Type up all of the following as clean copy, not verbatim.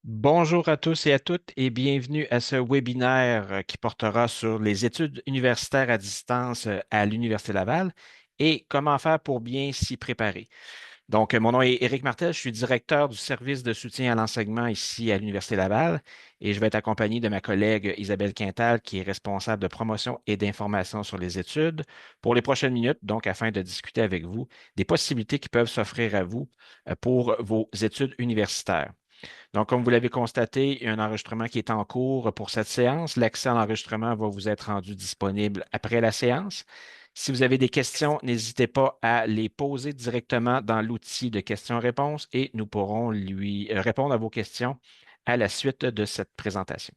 Bonjour à tous et à toutes et bienvenue à ce webinaire qui portera sur les études universitaires à distance à l'Université Laval et comment faire pour bien s'y préparer. Donc, mon nom est Éric Martel, je suis directeur du service de soutien à l'enseignement ici à l'Université Laval et je vais être accompagné de ma collègue Isabelle Quintal qui est responsable de promotion et d'information sur les études pour les prochaines minutes, donc afin de discuter avec vous des possibilités qui peuvent s'offrir à vous pour vos études universitaires. Donc, comme vous l'avez constaté, il y a un enregistrement qui est en cours pour cette séance. L'accès à l'enregistrement va vous être rendu disponible après la séance. Si vous avez des questions, n'hésitez pas à les poser directement dans l'outil de questions-réponses et nous pourrons lui répondre à vos questions à la suite de cette présentation.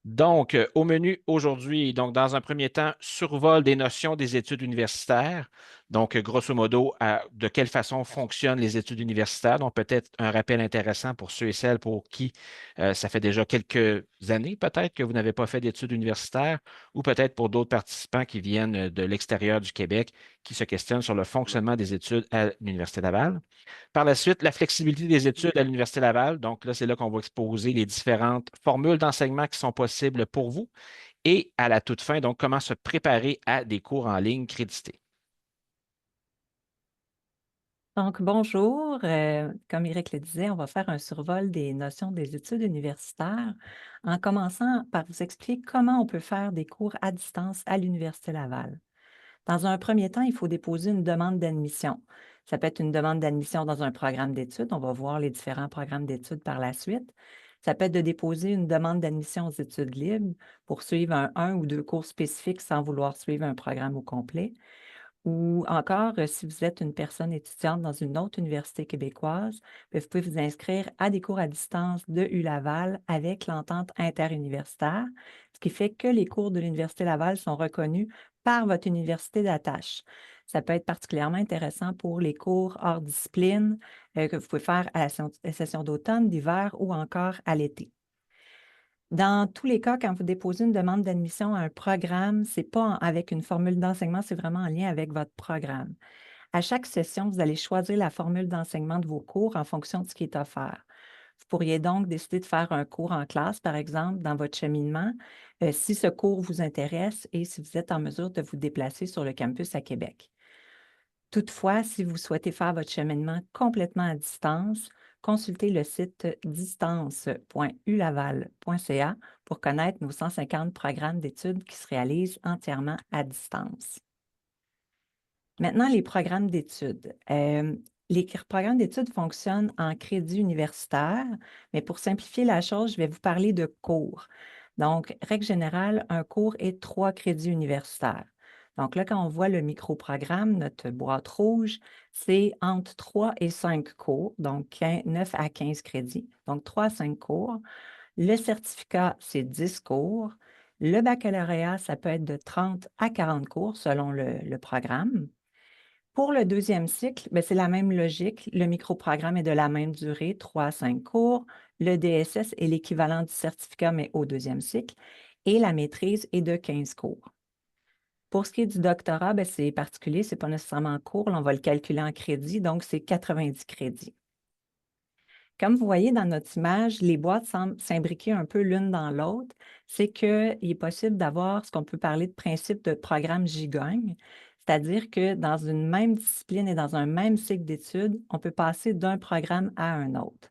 Donc, au menu aujourd'hui, donc dans un premier temps, survol des notions des études universitaires. Donc, grosso modo, de quelle façon fonctionnent les études universitaires. Donc, peut-être un rappel intéressant pour ceux et celles pour qui ça fait déjà quelques années, peut-être, que vous n'avez pas fait d'études universitaires, ou peut-être pour d'autres participants qui viennent de l'extérieur du Québec, qui se questionnent sur le fonctionnement des études à l'Université Laval. Par la suite, la flexibilité des études à l'Université Laval. Donc là, c'est là qu'on va exposer les différentes formules d'enseignement qui sont possibles pour vous. Et à la toute fin, donc, comment se préparer à des cours en ligne crédités. Donc, bonjour. Comme Eric le disait, on va faire un survol des notions des études universitaires en commençant par vous expliquer comment on peut faire des cours à distance à l'Université Laval. Dans un premier temps, il faut déposer une demande d'admission. Ça peut être une demande d'admission dans un programme d'études. On va voir les différents programmes d'études par la suite. Ça peut être de déposer une demande d'admission aux études libres pour suivre un ou deux cours spécifiques sans vouloir suivre un programme au complet. Ou encore, si vous êtes une personne étudiante dans une autre université québécoise, bien, vous pouvez vous inscrire à des cours à distance de U-Laval avec l'entente interuniversitaire, ce qui fait que les cours de l'Université Laval sont reconnus par votre université d'attache. Ça peut être particulièrement intéressant pour les cours hors discipline que vous pouvez faire à la session d'automne, d'hiver ou encore à l'été. Dans tous les cas, quand vous déposez une demande d'admission à un programme, ce n'est pas avec une formule d'enseignement, c'est vraiment en lien avec votre programme. À chaque session, vous allez choisir la formule d'enseignement de vos cours en fonction de ce qui est offert. Vous pourriez donc décider de faire un cours en classe, par exemple, dans votre cheminement, si ce cours vous intéresse et si vous êtes en mesure de vous déplacer sur le campus à Québec. Toutefois, si vous souhaitez faire votre cheminement complètement à distance, consultez le site distance.ulaval.ca pour connaître nos 150 programmes d'études qui se réalisent entièrement à distance. Maintenant, les programmes d'études. Les programmes d'études fonctionnent en crédit universitaire, mais pour simplifier la chose, je vais vous parler de cours. Donc, règle générale, un cours est 3 crédits universitaires. Donc là, quand on voit le microprogramme, notre boîte rouge, c'est entre 3 et 5 cours, donc 9 à 15 crédits, donc 3 à 5 cours. Le certificat, c'est 10 cours. Le baccalauréat, ça peut être de 30 à 40 cours selon le programme. Pour le deuxième cycle, ben, c'est la même logique. Le microprogramme est de la même durée, 3 à 5 cours. Le DSS est l'équivalent du certificat, mais au deuxième cycle. Et la maîtrise est de 15 cours. Pour ce qui est du doctorat, ben, c'est particulier, ce n'est pas nécessairement en cours. Là, on va le calculer en crédit, donc c'est 90 crédits. Comme vous voyez dans notre image, les boîtes semblent s'imbriquer un peu l'une dans l'autre. C'est qu'il est possible d'avoir ce qu'on peut parler de principe de programme gigogne, c'est-à-dire que dans une même discipline et dans un même cycle d'études, on peut passer d'un programme à un autre.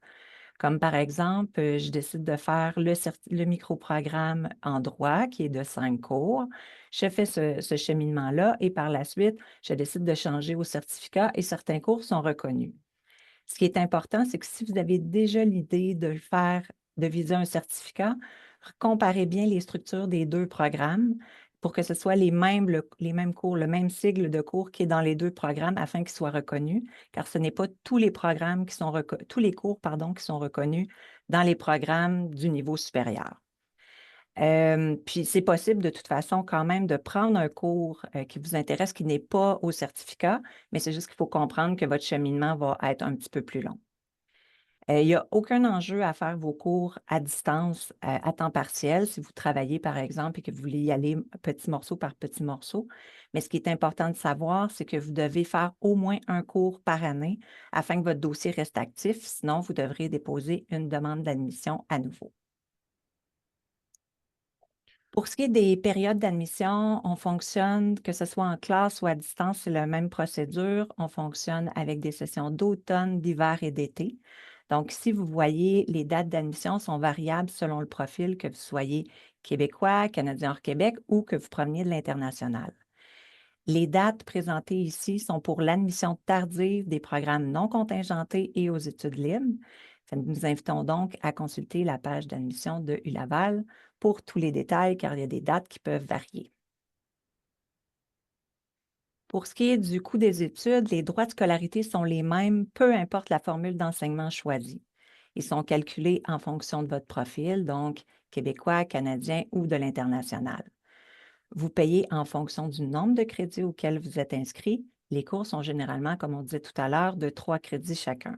Comme par exemple, je décide de faire le microprogramme en droit qui est de 5 cours. Je fais ce cheminement-là et par la suite, je décide de changer au certificat et certains cours sont reconnus. Ce qui est important, c'est que si vous avez déjà l'idée de le faire, de viser un certificat, comparez bien les structures des 2 programmes pour que ce soit les mêmes cours, le même sigle de cours qui est dans les 2 programmes afin qu'ils soient reconnus, car ce n'est pas tous les programmes qui sont tous les cours, pardon, qui sont reconnus dans les programmes du niveau supérieur. Puis c'est possible de toute façon quand même de prendre un cours, qui vous intéresse, qui n'est pas au certificat, mais c'est juste qu'il faut comprendre que votre cheminement va être un petit peu plus long. Il n'y a aucun enjeu à faire vos cours à distance à temps partiel si vous travaillez, par exemple, et que vous voulez y aller petit morceau par petit morceau. Mais ce qui est important de savoir, c'est que vous devez faire au moins un cours par année afin que votre dossier reste actif. Sinon, vous devrez déposer une demande d'admission à nouveau. Pour ce qui est des périodes d'admission, on fonctionne, que ce soit en classe ou à distance, c'est la même procédure. On fonctionne avec des sessions d'automne, d'hiver et d'été. Donc, si vous voyez, les dates d'admission sont variables selon le profil, que vous soyez québécois, canadien hors Québec ou que vous proveniez de l'international. Les dates présentées ici sont pour l'admission tardive des programmes non contingentés et aux études libres. Nous invitons donc à consulter la page d'admission de ULaval pour tous les détails, car il y a des dates qui peuvent varier. Pour ce qui est du coût des études, les droits de scolarité sont les mêmes, peu importe la formule d'enseignement choisie. Ils sont calculés en fonction de votre profil, donc québécois, canadien ou de l'international. Vous payez en fonction du nombre de crédits auxquels vous êtes inscrit. Les cours sont généralement, comme on disait tout à l'heure, de 3 crédits chacun.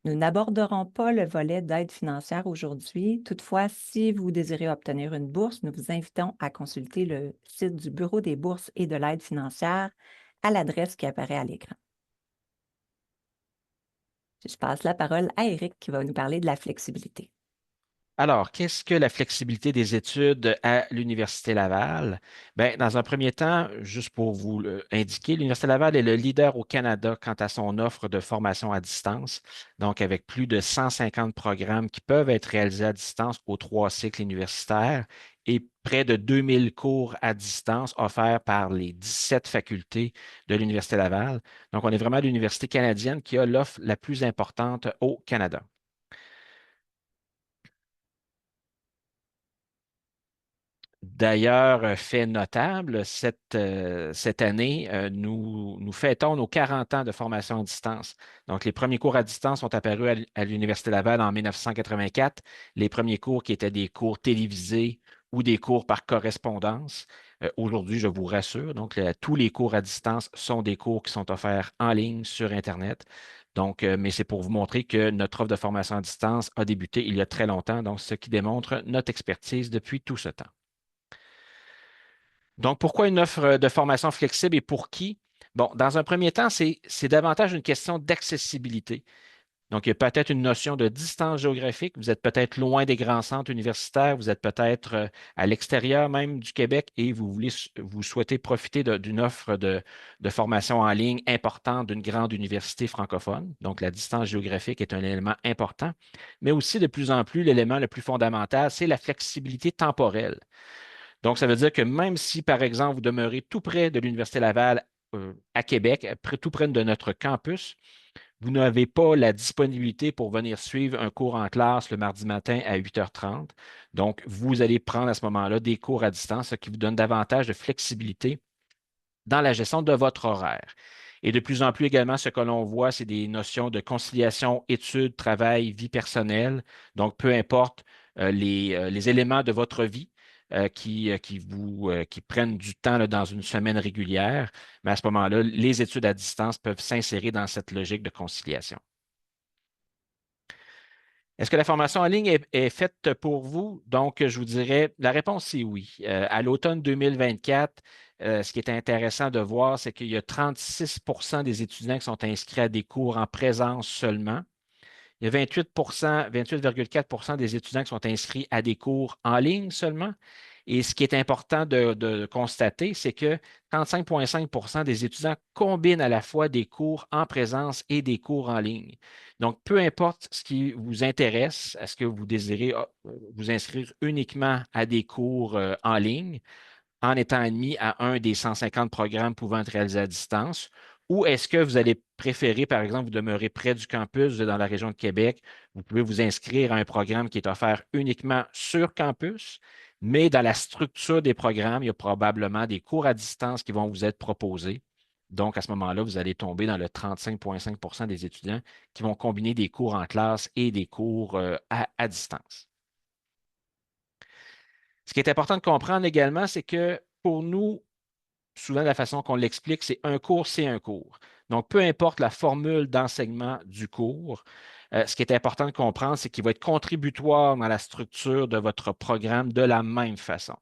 Nous n'aborderons pas le volet d'aide financière aujourd'hui. Toutefois, si vous désirez obtenir une bourse, nous vous invitons à consulter le site du Bureau des bourses et de l'aide financière à l'adresse qui apparaît à l'écran. Je passe la parole à Éric qui va nous parler de la flexibilité. Alors, qu'est-ce que la flexibilité des études à l'Université Laval? Bien, dans un premier temps, juste pour vous indiquer, l'Université Laval est le leader au Canada quant à son offre de formation à distance, donc avec plus de 150 programmes qui peuvent être réalisés à distance aux 3 cycles universitaires et près de 2000 cours à distance offerts par les 17 facultés de l'Université Laval. Donc, on est vraiment l'université canadienne qui a l'offre la plus importante au Canada. D'ailleurs, fait notable, cette année, nous fêtons nos 40 ans de formation à distance. Donc, les premiers cours à distance sont apparus à l'Université Laval en 1984. Les premiers cours qui étaient des cours télévisés ou des cours par correspondance. Aujourd'hui, je vous rassure, donc tous les cours à distance sont des cours qui sont offerts en ligne sur Internet. Donc, mais c'est pour vous montrer que notre offre de formation à distance a débuté il y a très longtemps, donc ce qui démontre notre expertise depuis tout ce temps. Donc, pourquoi une offre de formation flexible et pour qui? Bon, dans un premier temps, c'est davantage une question d'accessibilité. Donc, il y a peut-être une notion de distance géographique. Vous êtes peut-être loin des grands centres universitaires, vous êtes peut-être à l'extérieur même du Québec et vous souhaitez profiter d'une offre de formation en ligne importante d'une grande université francophone. Donc, la distance géographique est un élément important. Mais aussi, de plus en plus, l'élément le plus fondamental, c'est la flexibilité temporelle. Donc, ça veut dire que même si, par exemple, vous demeurez tout près de l'Université Laval à Québec, tout près de notre campus, vous n'avez pas la disponibilité pour venir suivre un cours en classe le mardi matin à 8h30. Donc, vous allez prendre à ce moment-là des cours à distance, ce qui vous donne davantage de flexibilité dans la gestion de votre horaire. Et de plus en plus également, ce que l'on voit, c'est des notions de conciliation études, travail, vie personnelle. Donc, peu importe les éléments de votre vie qui prennent du temps là, dans une semaine régulière, mais à ce moment-là, les études à distance peuvent s'insérer dans cette logique de conciliation. Est-ce que la formation en ligne est faite pour vous? Donc, je vous dirais, la réponse est oui. À l'automne 2024, ce qui est intéressant de voir, c'est qu'il y a 36 des étudiants qui sont inscrits à des cours en présence seulement. Il y a 28,4 des étudiants qui sont inscrits à des cours en ligne seulement. Et ce qui est important de constater, c'est que 35,5 des étudiants combinent à la fois des cours en présence et des cours en ligne. Donc, peu importe ce qui vous intéresse, est-ce que vous désirez vous inscrire uniquement à des cours en ligne en étant admis à un des 150 programmes pouvant être réalisés à distance? Ou est-ce que vous allez préférer, par exemple, vous demeurer près du campus, vous êtes dans la région de Québec, vous pouvez vous inscrire à un programme qui est offert uniquement sur campus, mais dans la structure des programmes, il y a probablement des cours à distance qui vont vous être proposés. Donc, à ce moment-là, vous allez tomber dans le 35,5 des étudiants qui vont combiner des cours en classe et des cours à distance. Ce qui est important de comprendre également, c'est que pour nous, souvent la façon qu'on l'explique, c'est un cours, c'est un cours. Donc, peu importe la formule d'enseignement du cours, ce qui est important de comprendre, c'est qu'il va être contributoire dans la structure de votre programme de la même façon.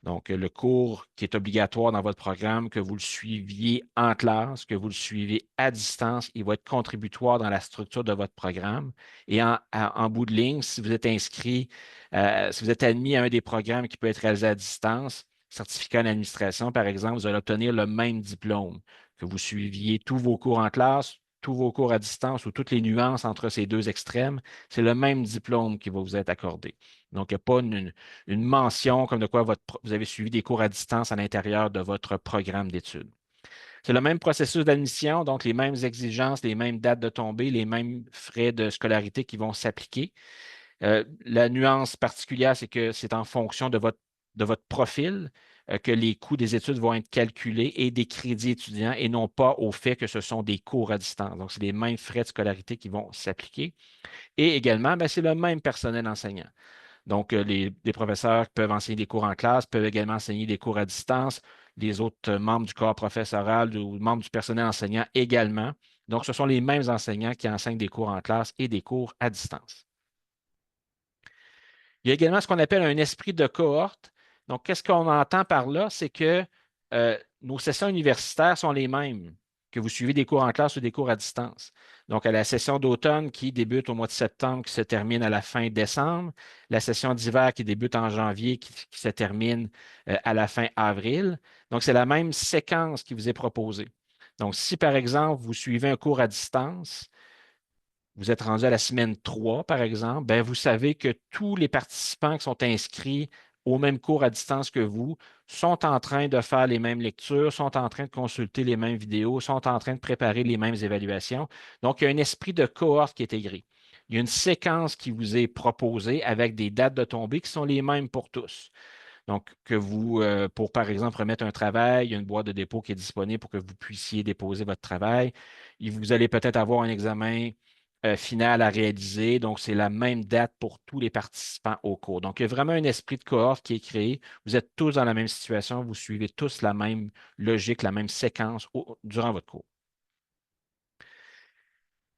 Donc, le cours qui est obligatoire dans votre programme, que vous le suiviez en classe, que vous le suivez à distance, il va être contributoire dans la structure de votre programme. Et en bout de ligne, si vous êtes inscrit, si vous êtes admis à un des programmes qui peut être réalisé à distance, certificat en administration, par exemple, vous allez obtenir le même diplôme, que vous suiviez tous vos cours en classe, tous vos cours à distance ou toutes les nuances entre ces deux extrêmes, c'est le même diplôme qui va vous être accordé. Donc, il n'y a pas une mention comme de quoi vous avez suivi des cours à distance à l'intérieur de votre programme d'études. C'est le même processus d'admission, donc les mêmes exigences, les mêmes dates de tombée, les mêmes frais de scolarité qui vont s'appliquer. La nuance particulière, c'est que c'est en fonction de votre profil que les coûts des études vont être calculés et des crédits étudiants et non pas au fait que ce sont des cours à distance. Donc, c'est les mêmes frais de scolarité qui vont s'appliquer. Et également, c'est le même personnel enseignant. Donc, les professeurs peuvent enseigner des cours en classe, peuvent également enseigner des cours à distance, les autres membres du corps professoral ou membres du personnel enseignant également. Donc, ce sont les mêmes enseignants qui enseignent des cours en classe et des cours à distance. Il y a également ce qu'on appelle un esprit de cohorte. Donc, qu'est-ce qu'on entend par là? C'est que nos sessions universitaires sont les mêmes, que vous suivez des cours en classe ou des cours à distance. Donc, à la session d'automne qui débute au mois de septembre, qui se termine à la fin décembre, la session d'hiver qui débute en janvier, qui se termine à la fin avril. Donc, c'est la même séquence qui vous est proposée. Donc, si par exemple, vous suivez un cours à distance, vous êtes rendu à la semaine 3, par exemple, bien, vous savez que tous les participants qui sont inscrits au même cours à distance que vous sont en train de faire les mêmes lectures, sont en train de consulter les mêmes vidéos, sont en train de préparer les mêmes évaluations. Donc, il y a un esprit de cohorte qui est intégré. Il y a une séquence qui vous est proposée avec des dates de tombée qui sont les mêmes pour tous. Donc, que vous, pour par exemple remettre un travail, il y a une boîte de dépôt qui est disponible pour que vous puissiez déposer votre travail. Et vous allez peut-être avoir un examen final à réaliser. Donc, c'est la même date pour tous les participants au cours. Donc, il y a vraiment un esprit de cohorte qui est créé. Vous êtes tous dans la même situation. Vous suivez tous la même logique, la même séquence durant votre cours.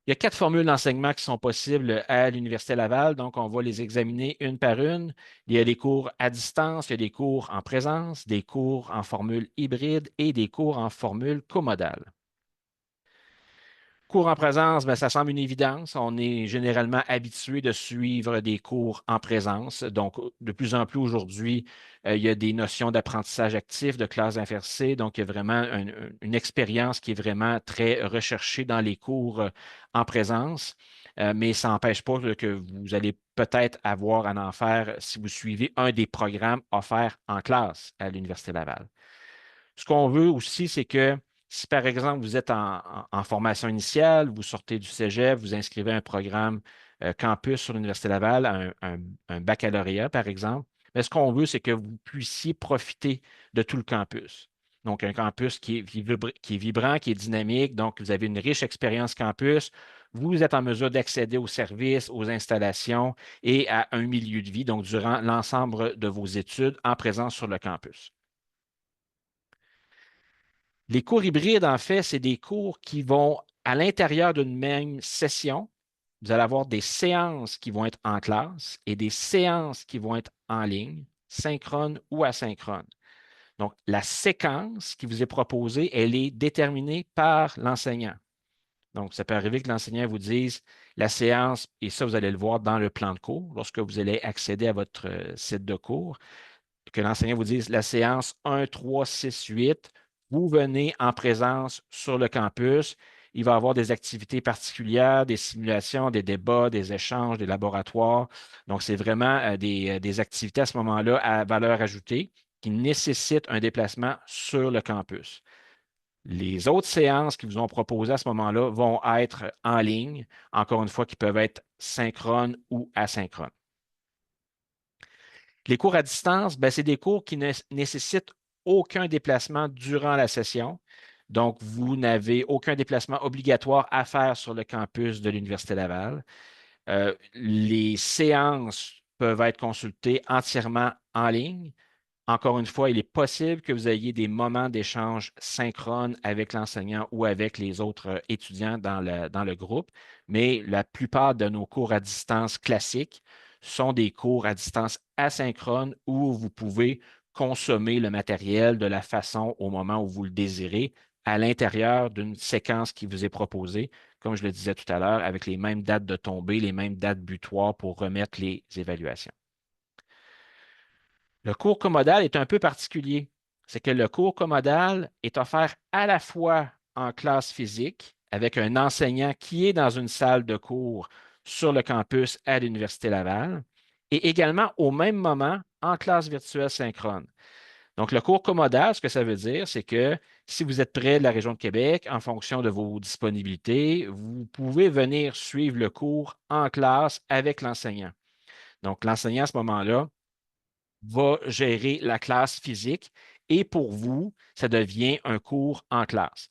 Il y a 4 formules d'enseignement qui sont possibles à l'Université Laval, donc on va les examiner une par une. Il y a des cours à distance, il y a des cours en présence, des cours en formule hybride et des cours en formule comodale. Cours en présence, ça semble une évidence. On est généralement habitué de suivre des cours en présence. Donc, de plus en plus aujourd'hui, il y a des notions d'apprentissage actif, de classe inversée. Donc, il y a vraiment une expérience qui est vraiment très recherchée dans les cours en présence. Mais ça n'empêche pas que vous allez peut-être avoir à en faire si vous suivez un des programmes offerts en classe à l'Université Laval. Ce qu'on veut aussi, c'est que si par exemple vous êtes en formation initiale, vous sortez du cégep, vous inscrivez à un programme campus sur l'Université Laval, un baccalauréat par exemple, mais ce qu'on veut, c'est que vous puissiez profiter de tout le campus. Donc, un campus qui est vibrant, qui est dynamique. Donc, vous avez une riche expérience campus. Vous êtes en mesure d'accéder aux services, aux installations et à un milieu de vie, donc durant l'ensemble de vos études en présence sur le campus. Les cours hybrides, en fait, c'est des cours qui vont à l'intérieur d'une même session. Vous allez avoir des séances qui vont être en classe et des séances qui vont être en ligne, synchrones ou asynchrones. Donc, la séquence qui vous est proposée, elle est déterminée par l'enseignant. Donc, ça peut arriver que l'enseignant vous dise la séance, et ça, vous allez le voir dans le plan de cours lorsque vous allez accéder à votre site de cours, que l'enseignant vous dise la séance 1, 3, 6, 8, vous venez en présence sur le campus. Il va y avoir des activités particulières, des simulations, des débats, des échanges, des laboratoires. Donc, c'est vraiment des activités à ce moment-là à valeur ajoutée qui nécessitent un déplacement sur le campus. Les autres séances qui vous ont proposées à ce moment-là vont être en ligne, encore une fois, qui peuvent être synchrones ou asynchrones. Les cours à distance, c'est des cours qui ne nécessitent aucun déplacement durant la session. Donc, vous n'avez aucun déplacement obligatoire à faire sur le campus de l'Université Laval. Les séances peuvent être consultées entièrement en ligne, Encore une fois, il est possible que vous ayez des moments d'échange synchrone avec l'enseignant ou avec les autres étudiants dans le groupe, mais la plupart de nos cours à distance classiques sont des cours à distance asynchrone où vous pouvez consommer le matériel de la façon au moment où vous le désirez à l'intérieur d'une séquence qui vous est proposée, comme je le disais tout à l'heure, avec les mêmes dates de tombée, les mêmes dates butoirs pour remettre les évaluations. Le cours comodal est un peu particulier. C'est que le cours comodal est offert à la fois en classe physique avec un enseignant qui est dans une salle de cours sur le campus à l'Université Laval et également au même moment en classe virtuelle synchrone. Donc, le cours comodal, ce que ça veut dire, c'est que si vous êtes près de la région de Québec, en fonction de vos disponibilités, vous pouvez venir suivre le cours en classe avec l'enseignant. Donc, l'enseignant à ce moment-là va gérer la classe physique et pour vous, ça devient un cours en classe.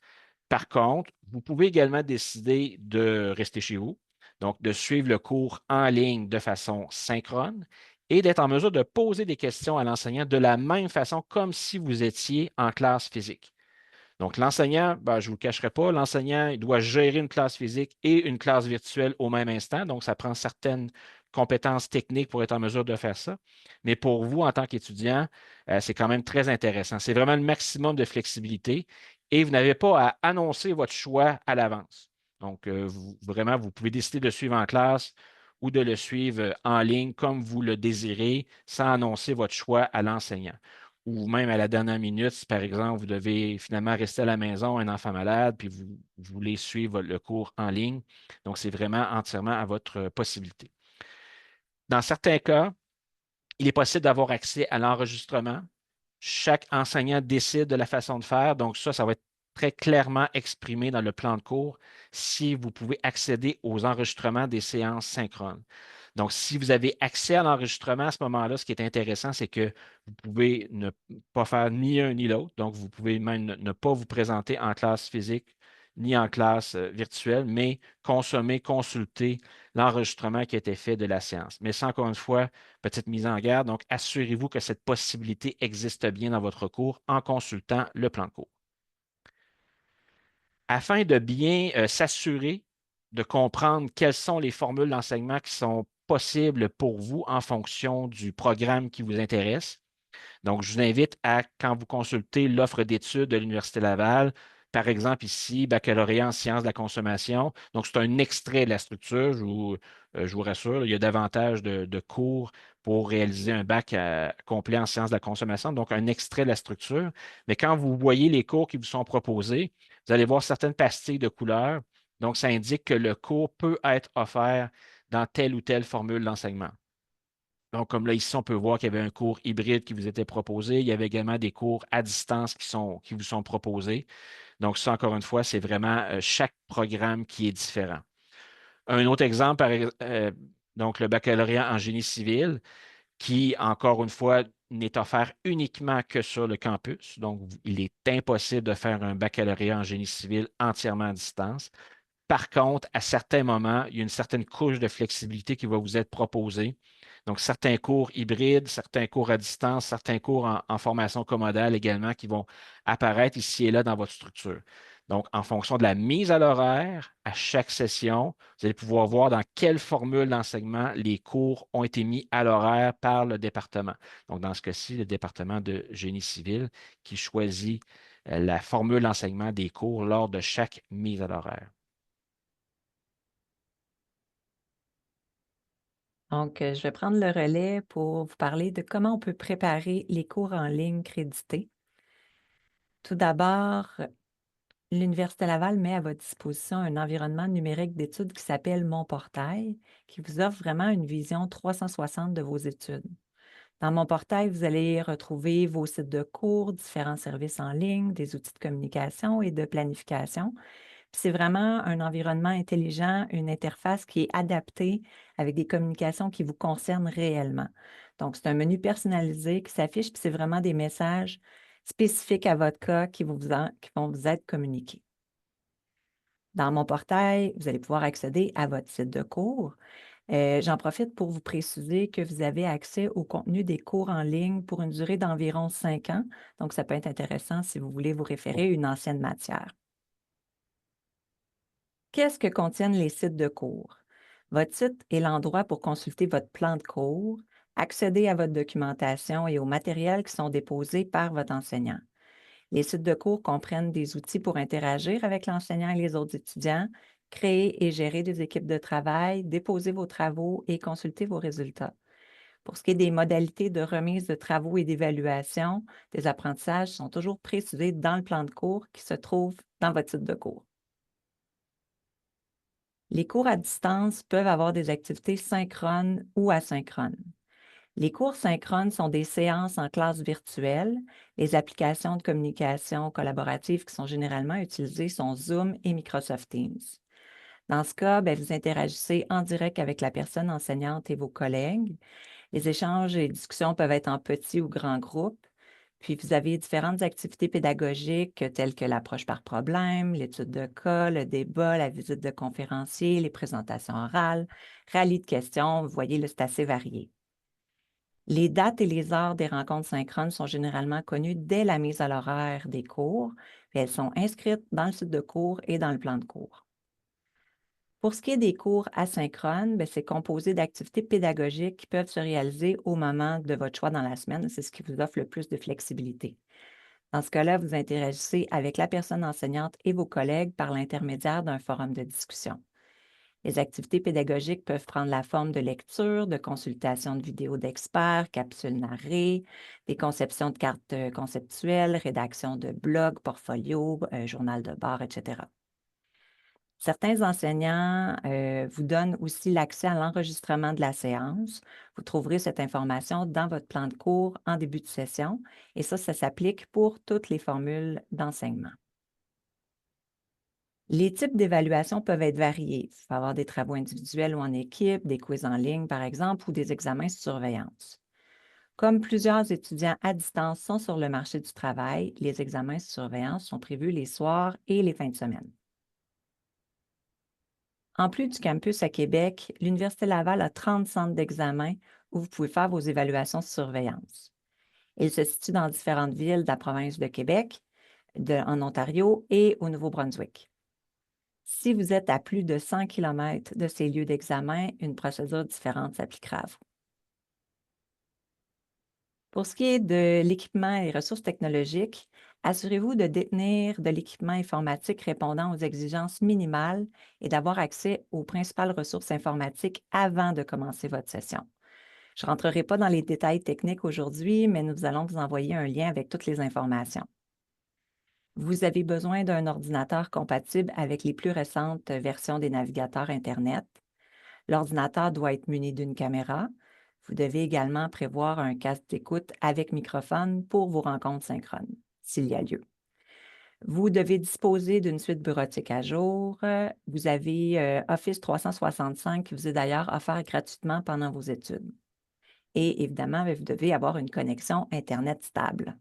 Par contre, vous pouvez également décider de rester chez vous, donc de suivre le cours en ligne de façon synchrone et d'être en mesure de poser des questions à l'enseignant de la même façon comme si vous étiez en classe physique. Donc, l'enseignant, ben, je ne vous le cacherai pas, l'enseignant il doit gérer une classe physique et une classe virtuelle au même instant. Donc, ça prend certaines compétences techniques pour être en mesure de faire ça. Mais pour vous, en tant qu'étudiant, c'est quand même très intéressant. C'est vraiment le maximum de flexibilité et vous n'avez pas à annoncer votre choix à l'avance. Donc, vraiment, vous pouvez décider de suivre en classe ou de le suivre en ligne comme vous le désirez sans annoncer votre choix à l'enseignant ou même à la dernière minute, si par exemple, vous devez finalement rester à la maison, un enfant malade, puis vous voulez suivre le cours en ligne. Donc, c'est vraiment entièrement à votre possibilité. Dans certains cas, il est possible d'avoir accès à l'enregistrement. Chaque enseignant décide de la façon de faire. Donc, ça va être très clairement exprimé dans le plan de cours si vous pouvez accéder aux enregistrements des séances synchrones. Donc, si vous avez accès à l'enregistrement à ce moment-là, ce qui est intéressant, c'est que vous pouvez ne pas faire ni un ni l'autre. Donc, vous pouvez même ne pas vous présenter en classe physique ni en classe virtuelle, mais consommer, consulter l'enregistrement qui a été fait de la séance. Mais ça, encore une fois, petite mise en garde. Donc, assurez-vous que cette possibilité existe bien dans votre cours en consultant le plan de cours. Afin de bien s'assurer de comprendre quelles sont les formules d'enseignement qui sont possibles pour vous en fonction du programme qui vous intéresse. Donc, je vous invite à, quand vous consultez l'offre d'études de l'Université Laval, par exemple ici, baccalauréat en sciences de la consommation. Donc, c'est un extrait de la structure. Je vous rassure, il y a davantage de cours pour réaliser un bac complet en sciences de la consommation. Donc, un extrait de la structure. Mais quand vous voyez les cours qui vous sont proposés, vous allez voir certaines pastilles de couleurs. Donc, ça indique que le cours peut être offert dans telle ou telle formule d'enseignement. Donc, comme là, ici, on peut voir qu'il y avait un cours hybride qui vous était proposé. Il y avait également des cours à distance qui vous sont proposés. Donc, ça, encore une fois, c'est vraiment chaque programme qui est différent. Un autre exemple, donc le baccalauréat en génie civil, qui, encore une fois, n'est offert uniquement que sur le campus. Donc, il est impossible de faire un baccalauréat en génie civil entièrement à distance. Par contre, à certains moments, il y a une certaine couche de flexibilité qui va vous être proposée. Donc, certains cours hybrides, certains cours à distance, certains cours en formation commodale également qui vont apparaître ici et là dans votre structure. Donc, en fonction de la mise à l'horaire, à chaque session, vous allez pouvoir voir dans quelle formule d'enseignement les cours ont été mis à l'horaire par le département. Donc, dans ce cas-ci, le département de génie civil qui choisit la formule d'enseignement des cours lors de chaque mise à l'horaire. Donc, je vais prendre le relais pour vous parler de comment on peut préparer les cours en ligne crédités. Tout d'abord, l'Université Laval met à votre disposition un environnement numérique d'études qui s'appelle Mon Portail, qui vous offre vraiment une vision 360 de vos études. Dans Mon Portail, vous allez retrouver vos sites de cours, différents services en ligne, des outils de communication et de planification. C'est vraiment un environnement intelligent, une interface qui est adaptée avec des communications qui vous concernent réellement. Donc, c'est un menu personnalisé qui s'affiche, puis c'est vraiment des messages spécifiques à votre cas qui vont vous être communiqués. Dans Mon Portail, vous allez pouvoir accéder à votre site de cours. J'en profite pour vous préciser que vous avez accès au contenu des cours en ligne pour une durée d'environ 5 ans. Donc, ça peut être intéressant si vous voulez vous référer à une ancienne matière. Qu'est-ce que contiennent les sites de cours? Votre site est l'endroit pour consulter votre plan de cours, accéder à votre documentation et aux matériels qui sont déposés par votre enseignant. Les sites de cours comprennent des outils pour interagir avec l'enseignant et les autres étudiants, créer et gérer des équipes de travail, déposer vos travaux et consulter vos résultats. Pour ce qui est des modalités de remise de travaux et d'évaluation, des apprentissages sont toujours précisés dans le plan de cours qui se trouve dans votre site de cours. Les cours à distance peuvent avoir des activités synchrones ou asynchrones. Les cours synchrones sont des séances en classe virtuelle. Les applications de communication collaborative qui sont généralement utilisées sont Zoom et Microsoft Teams. Dans ce cas, vous interagissez en direct avec la personne enseignante et vos collègues. Les échanges et discussions peuvent être en petits ou grands groupes. Puis vous avez différentes activités pédagogiques telles que l'approche par problème, l'étude de cas, le débat, la visite de conférenciers, les présentations orales, rallye de questions. Vous voyez, là, c'est assez varié. Les dates et les heures des rencontres synchrones sont généralement connues dès la mise à l'horaire des cours, puis elles sont inscrites dans le site de cours et dans le plan de cours. Pour ce qui est des cours asynchrones, c'est composé d'activités pédagogiques qui peuvent se réaliser au moment de votre choix dans la semaine. C'est ce qui vous offre le plus de flexibilité. Dans ce cas-là, vous interagissez avec la personne enseignante et vos collègues par l'intermédiaire d'un forum de discussion. Les activités pédagogiques peuvent prendre la forme de lecture, de consultation de vidéos d'experts, capsules narrées, des conceptions de cartes conceptuelles, rédaction de blogs, portfolios, journal de bord, etc. Certains enseignants vous donnent aussi l'accès à l'enregistrement de la séance. Vous trouverez cette information dans votre plan de cours en début de session et ça s'applique pour toutes les formules d'enseignement. Les types d'évaluation peuvent être variés. Il peut y avoir des travaux individuels ou en équipe, des quiz en ligne, par exemple, ou des examens sur surveillance. Comme plusieurs étudiants à distance sont sur le marché du travail, les examens sur surveillance sont prévus les soirs et les fins de semaine. En plus du campus à Québec, l'Université Laval a 30 centres d'examen où vous pouvez faire vos évaluations sur surveillance. Ils se situent dans différentes villes de la province de Québec, en Ontario et au Nouveau-Brunswick. Si vous êtes à plus de 100 km de ces lieux d'examen, une procédure différente s'appliquera à vous. Pour ce qui est de l'équipement et ressources technologiques, assurez-vous de détenir de l'équipement informatique répondant aux exigences minimales et d'avoir accès aux principales ressources informatiques avant de commencer votre session. Je ne rentrerai pas dans les détails techniques aujourd'hui, mais nous allons vous envoyer un lien avec toutes les informations. Vous avez besoin d'un ordinateur compatible avec les plus récentes versions des navigateurs Internet. L'ordinateur doit être muni d'une caméra. Vous devez également prévoir un casque d'écoute avec microphone pour vos rencontres synchrones, s'il y a lieu. Vous devez disposer d'une suite bureautique à jour. Vous avez Office 365 qui vous est d'ailleurs offert gratuitement pendant vos études. Et évidemment, vous devez avoir une connexion Internet stable.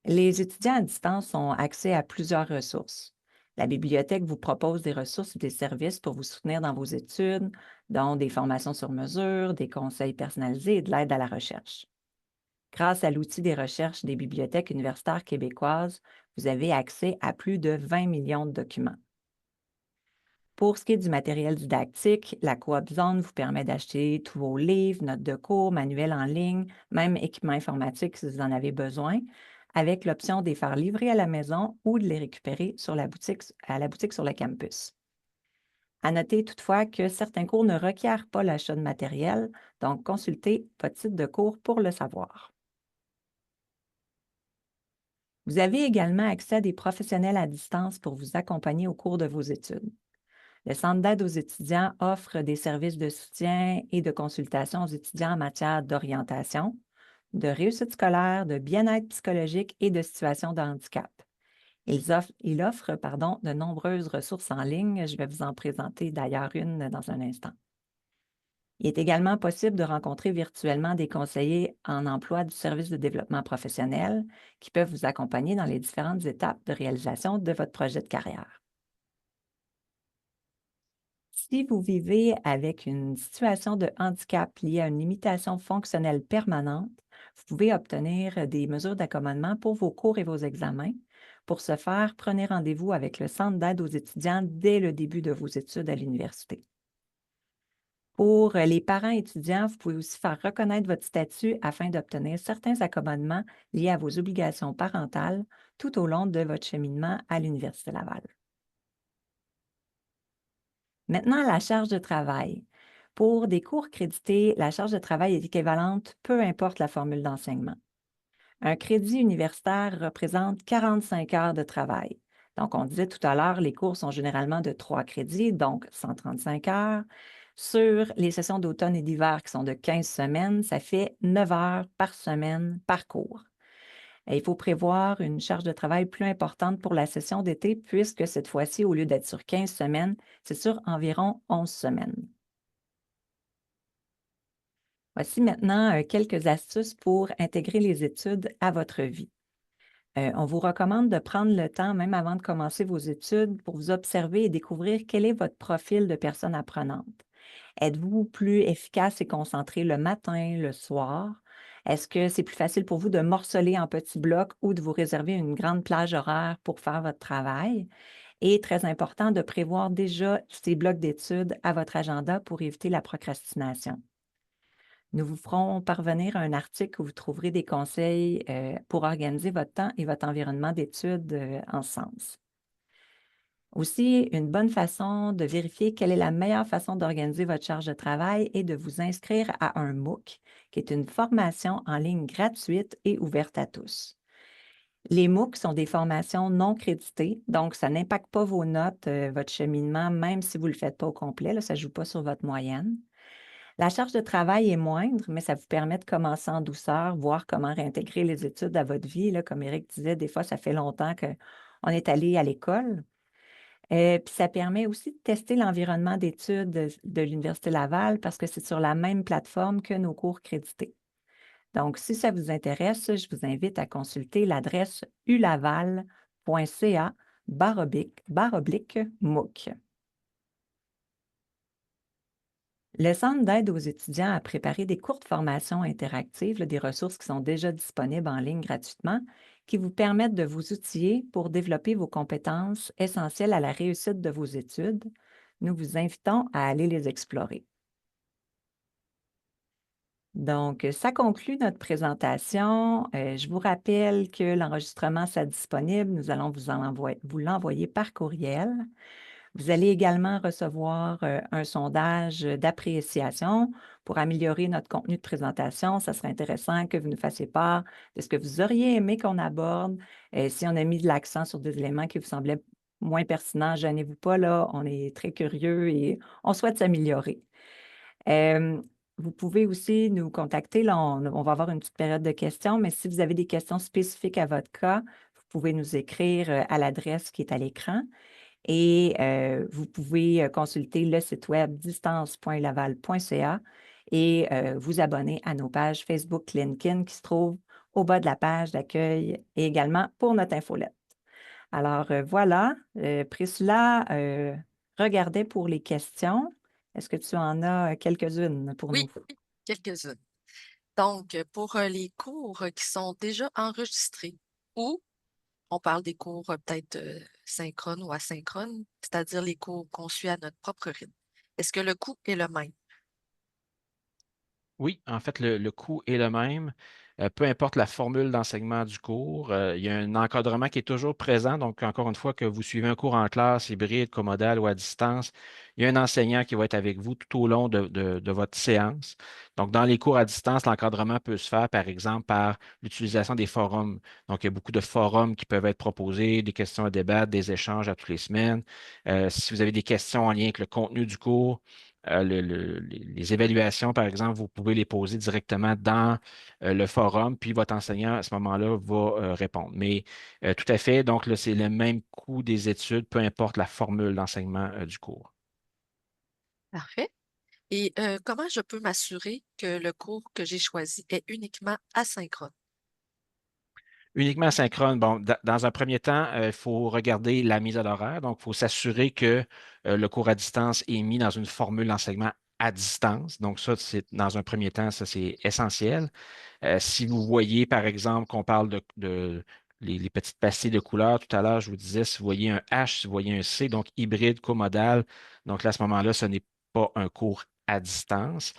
Les étudiants à distance ont accès à plusieurs ressources. La bibliothèque vous propose des ressources et des services pour vous soutenir dans vos études, dont des formations sur mesure, des conseils personnalisés et de l'aide à la recherche. Grâce à l'outil des recherches des bibliothèques universitaires québécoises, vous avez accès à plus de 20 millions de documents. Pour ce qui est du matériel didactique, la Coop Zone vous permet d'acheter tous vos livres, notes de cours, manuels en ligne, même équipements informatiques si vous en avez besoin, avec l'option de les faire livrer à la maison ou de les récupérer à la boutique sur le campus. À noter toutefois que certains cours ne requièrent pas l'achat de matériel, donc consultez votre site de cours pour le savoir. Vous avez également accès à des professionnels à distance pour vous accompagner au cours de vos études. Le Centre d'aide aux étudiants offre des services de soutien et de consultation aux étudiants en matière d'orientation, de réussite scolaire, de bien-être psychologique et de situation de handicap. Il offre de nombreuses ressources en ligne. Je vais vous en présenter d'ailleurs une dans un instant. Il est également possible de rencontrer virtuellement des conseillers en emploi du service de développement professionnel qui peuvent vous accompagner dans les différentes étapes de réalisation de votre projet de carrière. Si vous vivez avec une situation de handicap liée à une limitation fonctionnelle permanente, vous pouvez obtenir des mesures d'accommodement pour vos cours et vos examens. Pour ce faire, prenez rendez-vous avec le Centre d'aide aux étudiants dès le début de vos études à l'université. Pour les parents étudiants, vous pouvez aussi faire reconnaître votre statut afin d'obtenir certains accommodements liés à vos obligations parentales tout au long de votre cheminement à l'Université Laval. Maintenant, la charge de travail. Pour des cours crédités, la charge de travail est équivalente, peu importe la formule d'enseignement. Un crédit universitaire représente 45 heures de travail. Donc, on disait tout à l'heure, les cours sont généralement de 3 crédits, donc 135 heures. Sur les sessions d'automne et d'hiver qui sont de 15 semaines, ça fait 9 heures par semaine par cours. Et il faut prévoir une charge de travail plus importante pour la session d'été, puisque cette fois-ci, au lieu d'être sur 15 semaines, c'est sur environ 11 semaines. Voici maintenant quelques astuces pour intégrer les études à votre vie. On vous recommande de prendre le temps, même avant de commencer vos études, pour vous observer et découvrir quel est votre profil de personne apprenante. Êtes-vous plus efficace et concentré le matin, le soir? Est-ce que c'est plus facile pour vous de morceler en petits blocs ou de vous réserver une grande plage horaire pour faire votre travail? Et très important de prévoir déjà ces blocs d'études à votre agenda pour éviter la procrastination. Nous vous ferons parvenir un article où vous trouverez des conseils pour organiser votre temps et votre environnement d'études en ce sens. Aussi, une bonne façon de vérifier quelle est la meilleure façon d'organiser votre charge de travail est de vous inscrire à un MOOC, qui est une formation en ligne gratuite et ouverte à tous. Les MOOC sont des formations non créditées, donc ça n'impacte pas vos notes, votre cheminement, même si vous ne le faites pas au complet, là, ça ne joue pas sur votre moyenne. La charge de travail est moindre, mais ça vous permet de commencer en douceur, voir comment réintégrer les études à votre vie. Là, comme Éric disait, des fois, ça fait longtemps qu'on est allé à l'école. Puis ça permet aussi de tester l'environnement d'études de l'Université Laval parce que c'est sur la même plateforme que nos cours crédités. Donc, si ça vous intéresse, je vous invite à consulter l'adresse ulaval.ca/oblique MOOC. Le Centre d'aide aux étudiants a préparé des courtes formations interactives, là, des ressources qui sont déjà disponibles en ligne gratuitement, qui vous permettent de vous outiller pour développer vos compétences essentielles à la réussite de vos études. Nous vous invitons à aller les explorer. Donc, ça conclut notre présentation. Je vous rappelle que l'enregistrement sera disponible. Nous allons vous l'envoyer par courriel. Vous allez également recevoir un sondage d'appréciation pour améliorer notre contenu de présentation. Ça serait intéressant que vous nous fassiez part de ce que vous auriez aimé qu'on aborde. Si on a mis de l'accent sur des éléments qui vous semblaient moins pertinents, gênez-vous pas, là, on est très curieux et on souhaite s'améliorer. Euh, Vous pouvez aussi nous contacter. Là, on va avoir une petite période de questions, mais si vous avez des questions spécifiques à votre cas, vous pouvez nous écrire à l'adresse qui est à l'écran. Et vous pouvez consulter le site web distance.laval.ca et vous abonner à nos pages Facebook, LinkedIn qui se trouvent au bas de la page d'accueil et également pour notre infolette. Alors voilà, Priscilla regardait pour les questions. Est-ce que tu en as quelques-unes pour Oui, nous? quelques-unes. Donc, pour les cours qui sont déjà enregistrés ou on parle des cours peut-être synchrones ou asynchrones, c'est-à-dire les cours qu'on suit à notre propre rythme. Est-ce que le coût est le même? Oui, en fait, le coût est le même. Peu importe la formule d'enseignement du cours, il y a un encadrement qui est toujours présent. Donc, encore une fois, que vous suivez un cours en classe, hybride, comodal ou à distance, il y a un enseignant qui va être avec vous tout au long de votre séance. Donc, dans les cours à distance, l'encadrement peut se faire, par exemple, par l'utilisation des forums. Donc, il y a beaucoup de forums qui peuvent être proposés, des questions à débattre, des échanges à toutes les semaines. Si vous avez des questions en lien avec le contenu du cours, les évaluations, par exemple, vous pouvez les poser directement dans le forum, puis votre enseignant, à ce moment-là, va répondre. Mais tout à fait, donc là, c'est le même coût des études, peu importe la formule d'enseignement du cours. Parfait. Et comment je peux m'assurer que le cours que j'ai choisi est uniquement asynchrone? Uniquement asynchrone. Bon, dans un premier temps, il faut regarder la mise à l'horaire. Donc, il faut s'assurer que le cours à distance est mis dans une formule d'enseignement à distance. Donc, ça, c'est dans un premier temps, ça, c'est essentiel. Si vous voyez, par exemple, qu'on parle de les petites pastilles de couleurs, tout à l'heure, je vous disais, si vous voyez un H, si vous voyez un C, donc hybride, comodal, donc là, à ce moment-là, ce n'est pas un cours à distance.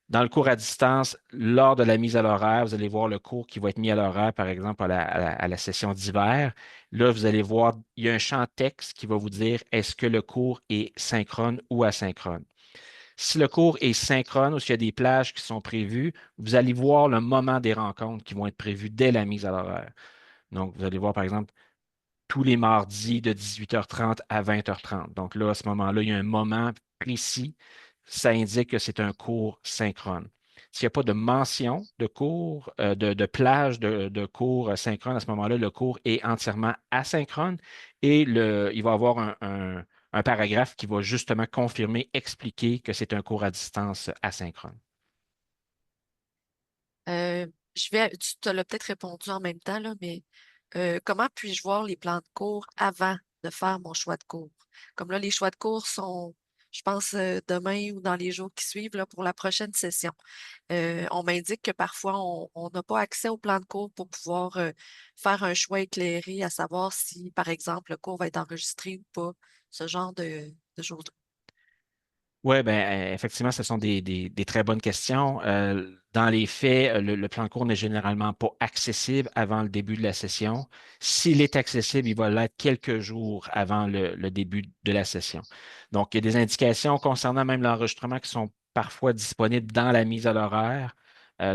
Dans le cours à distance, lors de la mise à l'horaire, vous allez voir le cours qui va être mis à l'horaire, par exemple, à la session d'hiver. Là, vous allez voir, il y a un champ texte qui va vous dire est-ce que le cours est synchrone ou asynchrone. Si le cours est synchrone ou s'il y a des plages qui sont prévues, vous allez voir le moment des rencontres qui vont être prévues dès la mise à l'horaire. Donc, vous allez voir, par exemple, tous les mardis de 18h30 à 20h30. Donc là, à ce moment-là, il y a un moment précis. Ça indique que c'est un cours synchrone. S'il n'y a pas de mention de cours, de plage de cours synchrone, à ce moment-là, le cours est entièrement asynchrone et il va y avoir un paragraphe qui va justement confirmer, expliquer que c'est un cours à distance asynchrone. Tu te l'as peut-être répondu en même temps, là, mais comment puis-je voir les plans de cours avant de faire mon choix de cours? Comme là, les choix de cours sont, je pense, demain ou dans les jours qui suivent là, pour la prochaine session. On m'indique que parfois, on n'a pas accès au plan de cours pour pouvoir faire un choix éclairé, à savoir si, par exemple, le cours va être enregistré ou pas, ce genre de choses-là. Oui, ben, effectivement, ce sont des très bonnes questions. Dans les faits, le plan de cours n'est généralement pas accessible avant le début de la session. S'il est accessible, il va l'être quelques jours avant le début de la session. Donc, il y a des indications concernant même l'enregistrement qui sont parfois disponibles dans la mise à l'horaire.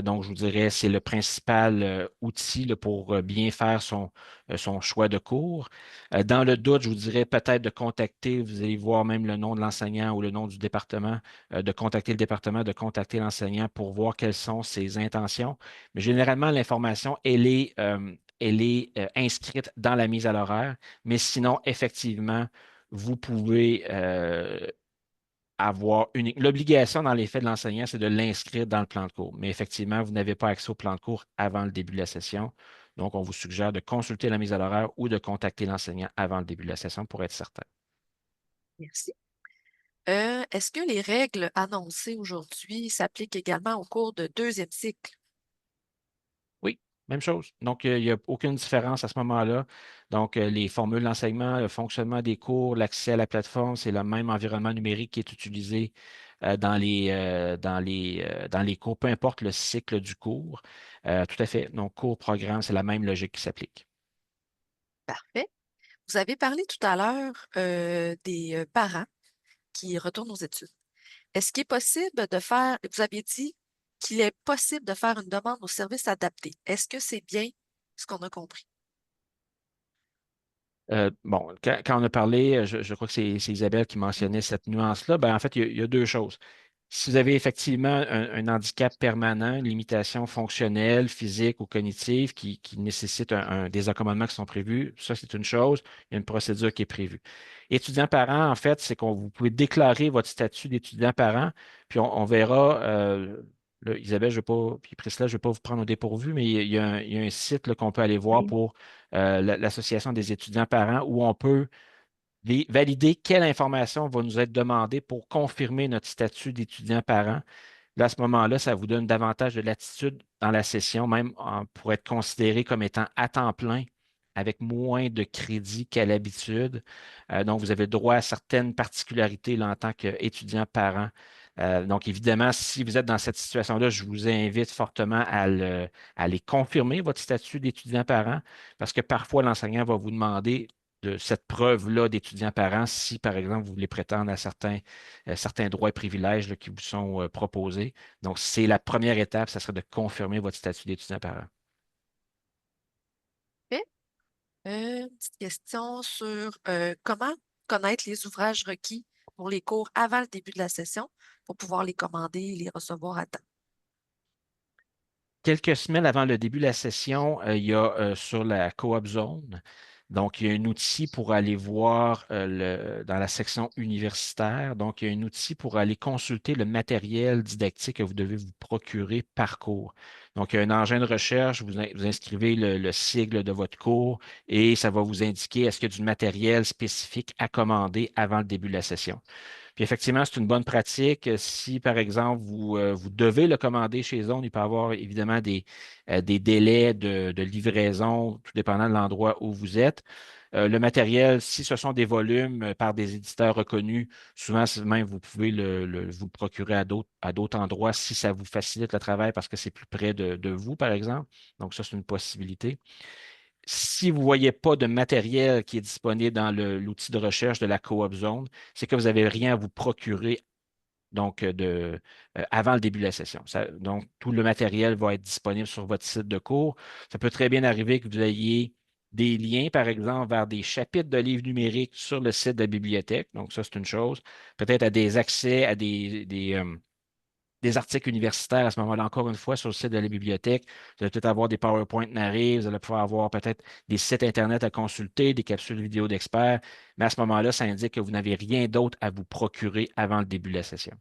Donc, je vous dirais, c'est le principal outil là, pour bien faire son choix de cours. Dans le doute, je vous dirais peut-être de contacter, vous allez voir même le nom de l'enseignant ou le nom du département, de contacter le département, de contacter l'enseignant pour voir quelles sont ses intentions. Mais généralement, l'information, elle est inscrite dans la mise à l'horaire. Mais sinon, effectivement, vous pouvez avoir une. L'obligation dans les faits de l'enseignant, c'est de l'inscrire dans le plan de cours. Mais effectivement, vous n'avez pas accès au plan de cours avant le début de la session. Donc, on vous suggère de consulter la mise à l'horaire ou de contacter l'enseignant avant le début de la session pour être certain. Merci. Est-ce que les règles annoncées aujourd'hui s'appliquent également au cours de deuxième cycle? Oui, même chose. Donc, il n'y a aucune différence à ce moment-là. Donc, les formules d'enseignement, le fonctionnement des cours, l'accès à la plateforme, c'est le même environnement numérique qui est utilisé dans les cours, peu importe le cycle du cours. Tout à fait. Donc, cours, programme, c'est la même logique qui s'applique. Parfait. Vous avez parlé tout à l'heure des parents qui retournent aux études. Est-ce qu'il est possible de faire, vous aviez dit qu'il est possible de faire une demande au service adapté. Est-ce que c'est bien ce qu'on a compris? Bon, quand on a parlé, je crois que c'est Isabelle qui mentionnait cette nuance-là. Ben, en fait, il y a deux choses. Si vous avez effectivement un handicap permanent, une limitation fonctionnelle, physique ou cognitive qui nécessite des accommodements qui sont prévus, ça, c'est une chose. Il y a une procédure qui est prévue. Étudiant-parent, en fait, c'est qu'on vous pouvez déclarer votre statut d'étudiant-parent, puis on verra. Là, Isabelle, je ne vais pas, puis Priscilla, je ne vais pas vous prendre au dépourvu, mais il y a un site là, qu'on peut aller voir Oui. pour l'Association des étudiants-parents où on peut valider quelle information va nous être demandée pour confirmer notre statut d'étudiant-parent. Là, à ce moment-là, ça vous donne davantage de latitude dans la session, même pour être considéré comme étant à temps plein avec moins de crédit qu'à l'habitude. Donc, vous avez droit à certaines particularités là, en tant qu'étudiant-parent. Donc, évidemment, si vous êtes dans cette situation-là, je vous invite fortement à aller confirmer votre statut d'étudiant-parent parce que parfois, l'enseignant va vous demander de cette preuve-là d'étudiant-parent si, par exemple, vous voulez prétendre à certains droits et privilèges là, qui vous sont proposés. Donc, c'est la première étape, ça serait de confirmer votre statut d'étudiant-parent. Parfait. Une petite question sur comment connaître les ouvrages requis pour les cours avant le début de la session pour pouvoir les commander et les recevoir à temps. Quelques semaines avant le début de la session, il y a sur la Coop Zone Donc, il y a un outil pour aller voir dans la section universitaire. Donc, il y a un outil pour aller consulter le matériel didactique que vous devez vous procurer par cours. Donc, il y a un engin de recherche, vous inscrivez le sigle de votre cours et ça va vous indiquer est-ce qu'il y a du matériel spécifique à commander avant le début de la session. Puis effectivement, c'est une bonne pratique. Si, par exemple, vous devez le commander chez Zone, il peut y avoir évidemment des délais de livraison, tout dépendant de l'endroit où vous êtes. Le matériel, si ce sont des volumes par des éditeurs reconnus, souvent même vous pouvez vous le procurer à d'autres endroits si ça vous facilite le travail parce que c'est plus près de vous, par exemple. Donc, ça, c'est une possibilité. Si vous ne voyez pas de matériel qui est disponible dans l'outil de recherche de la Coop Zone, c'est que vous n'avez rien à vous procurer donc avant le début de la session. Donc, tout le matériel va être disponible sur votre site de cours. Ça peut très bien arriver que vous ayez des liens, par exemple, vers des chapitres de livres numériques sur le site de la bibliothèque. Donc, ça, c'est une chose. Peut-être à des accès à des articles universitaires à ce moment-là, encore une fois, sur le site de la bibliothèque. Vous allez peut-être avoir des PowerPoint narrés, vous allez pouvoir avoir peut-être des sites Internet à consulter, des capsules vidéo d'experts, mais à ce moment-là, ça indique que vous n'avez rien d'autre à vous procurer avant le début de la session.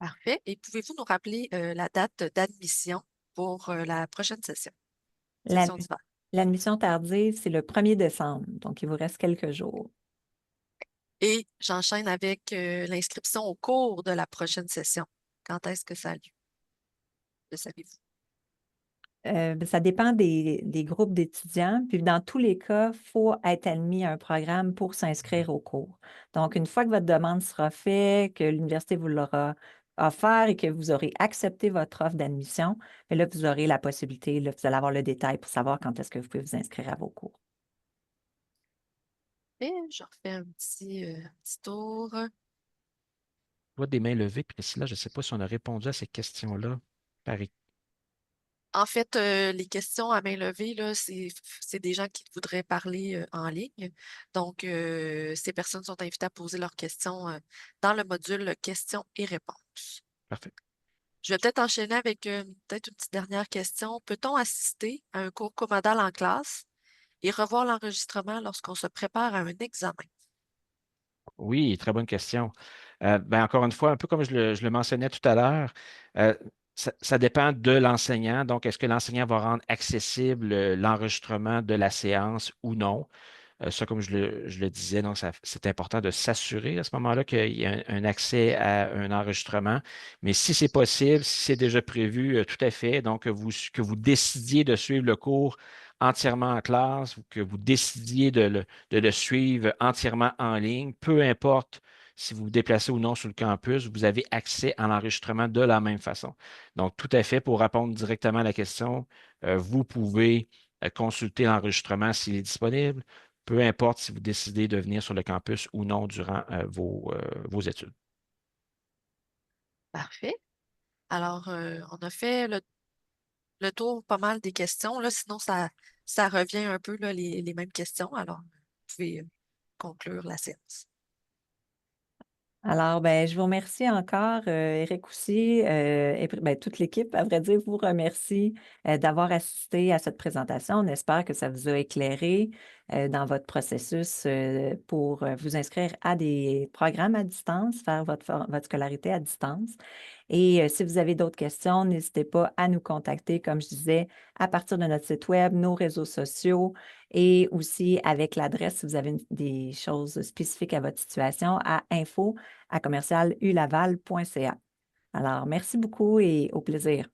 Parfait. Et pouvez-vous nous rappeler la date d'admission pour la prochaine session d'hiver? L'admission tardive, c'est le 1er décembre, donc il vous reste quelques jours. Et j'enchaîne avec l'inscription au cours de la prochaine session. Quand est-ce que ça a lieu? Le savez-vous? Ça dépend des groupes d'étudiants. Puis dans tous les cas, il faut être admis à un programme pour s'inscrire au cours. Donc, une fois que votre demande sera faite, que l'université vous l'aura offert et que vous aurez accepté votre offre d'admission, bien là, vous aurez la possibilité, là, vous allez avoir le détail pour savoir quand est-ce que vous pouvez vous inscrire à vos cours. Et je refais un petit tour. Je vois des mains levées, puis là, je ne sais pas si on a répondu à ces questions-là. En fait, les questions à main levée, là, c'est des gens qui voudraient parler en ligne. Donc, ces personnes sont invitées à poser leurs questions dans le module questions et réponses. Parfait. Je vais peut-être enchaîner avec peut-être une petite dernière question. Peut-on assister à un cours comodal en classe et revoir l'enregistrement lorsqu'on se prépare à un examen? Oui, très bonne question. Encore une fois, un peu comme je le mentionnais tout à l'heure, ça dépend de l'enseignant. Donc, est-ce que l'enseignant va rendre accessible l'enregistrement de la séance ou non? Ça, comme je le disais, donc c'est important de s'assurer à ce moment-là qu'il y a un accès à un enregistrement. Mais si c'est possible, si c'est déjà prévu, tout à fait. Donc, que vous décidiez de suivre le cours entièrement en classe ou que vous décidiez de le suivre entièrement en ligne, peu importe si vous vous déplacez ou non sur le campus, vous avez accès à l'enregistrement de la même façon. Donc, tout à fait, pour répondre directement à la question, vous pouvez consulter l'enregistrement s'il est disponible peu importe si vous décidez de venir sur le campus ou non durant vos études. Parfait. Alors, on a fait le tour pas mal des questions. Là, sinon, ça revient un peu là, les mêmes questions. Alors, vous pouvez conclure la séance. Alors, ben, je vous remercie encore, Éric aussi, et toute l'équipe, à vrai dire, vous remercie d'avoir assisté à cette présentation. On espère que ça vous a éclairé dans votre processus pour vous inscrire à des programmes à distance, faire votre scolarité à distance. Et si vous avez d'autres questions, n'hésitez pas à nous contacter, comme je disais, à partir de notre site Web, nos réseaux sociaux et aussi avec l'adresse, si vous avez des choses spécifiques à votre situation, à info@commercialulaval.ca. Alors, merci beaucoup et au plaisir.